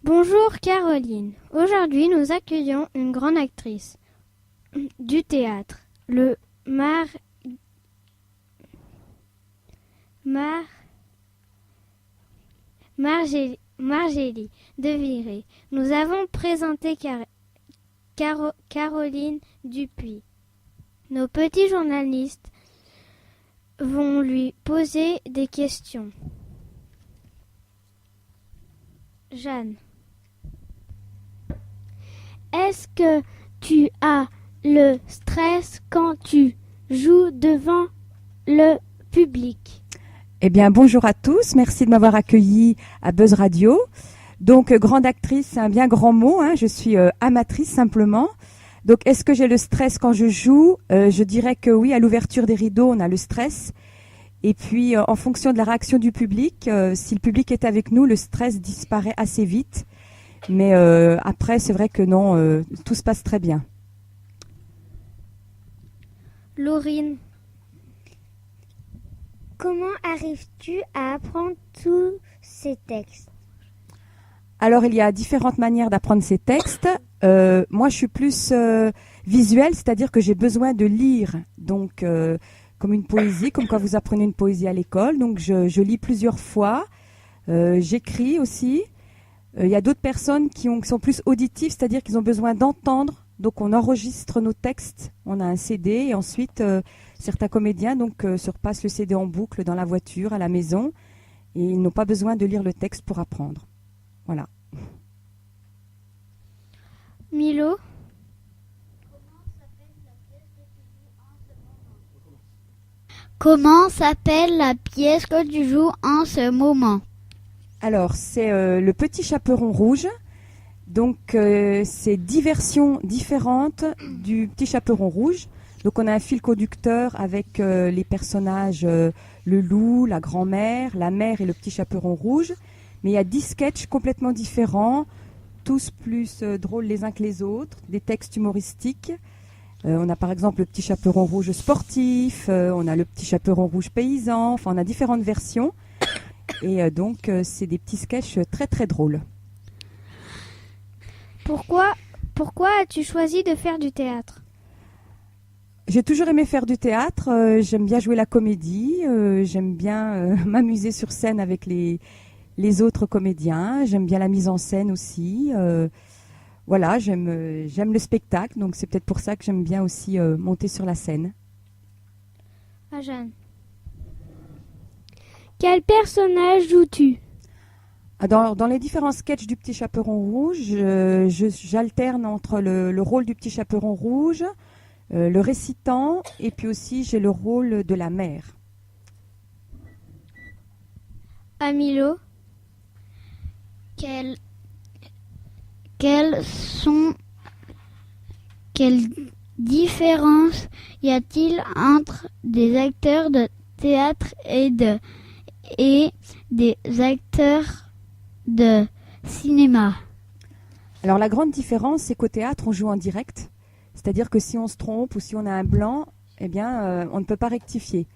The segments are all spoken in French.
Bonjour Caroline. Aujourd'hui, nous accueillons une grande actrice du théâtre, le Margélie de Viré. Nous avons présenté Caroline Dupuis. Nos petits journalistes vont lui poser des questions. Jeanne. Est-ce que tu as le stress quand tu joues devant le public? Eh bien, bonjour à tous. Merci de m'avoir accueilli à Buzz Radio. Donc, grande actrice, c'est un bien grand mot. Je suis amatrice simplement. Donc, est-ce que j'ai le stress quand je joue? Je dirais que oui, à l'ouverture des rideaux, on a le stress. Et puis, en fonction de la réaction du public, si le public est avec nous, le stress disparaît assez vite. Mais après, c'est vrai que non, tout se passe très bien. Laurine. Comment arrives-tu à apprendre tous ces textes? Alors, il y a différentes manières d'apprendre ces textes. Moi, je suis plus visuelle, c'est-à-dire que j'ai besoin de lire. Donc, comme une poésie, comme quand vous apprenez une poésie à l'école. Donc, je lis plusieurs fois. J'écris aussi. Il y a d'autres personnes qui sont plus auditives, c'est-à-dire qu'ils ont besoin d'entendre. Donc, on enregistre nos textes. On a un CD et ensuite, certains comédiens se repassent le CD en boucle dans la voiture, à la maison. Et ils n'ont pas besoin de lire le texte pour apprendre. Voilà. Milo. Comment s'appelle la pièce que tu joues en ce moment? Alors, c'est le Petit Chaperon Rouge. Donc, c'est 10 versions différentes du Petit Chaperon Rouge. Donc, on a un fil conducteur avec les personnages, le loup, la grand-mère, la mère et le Petit Chaperon Rouge. Mais il y a 10 sketchs complètement différents, tous plus drôles les uns que les autres, des textes humoristiques. On a par exemple le Petit Chaperon Rouge sportif, on a le Petit Chaperon Rouge paysan, enfin on a différentes versions. Et donc c'est des petits sketchs très très drôles. Pourquoi as-tu choisi de faire du théâtre? J'ai toujours aimé faire du théâtre, j'aime bien jouer la comédie, j'aime bien m'amuser sur scène avec les autres comédiens, j'aime bien la mise en scène aussi. Voilà, j'aime le spectacle, donc c'est peut-être pour ça que j'aime bien aussi monter sur la scène. Ah, Jeanne. Quel personnage joues-tu? Dans les différents sketchs du Petit Chaperon Rouge, j'alterne entre le rôle du Petit Chaperon Rouge, le récitant, et puis aussi j'ai le rôle de la mère. Amilo. Quelle différence y a-t-il entre des acteurs de théâtre et des acteurs de cinéma? Alors la grande différence, c'est qu'au théâtre, on joue en direct. C'est-à-dire que si on se trompe ou si on a un blanc, eh bien, on ne peut pas rectifier.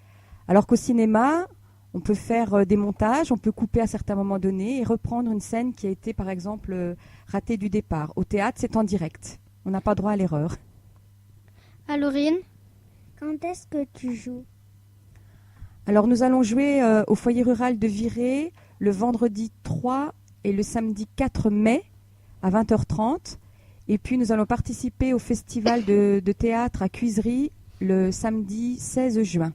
Alors qu'au cinéma, on peut faire des montages, on peut couper à certains moments donnés et reprendre une scène qui a été, par exemple, ratée du départ. Au théâtre, c'est en direct. On n'a pas droit à l'erreur. Laurine, quand est-ce que tu joues? Alors, nous allons jouer au foyer rural de Viré le vendredi 3 et le samedi 4 mai à 20h30. Et puis, nous allons participer au festival de théâtre à Cuisery le samedi 16 juin.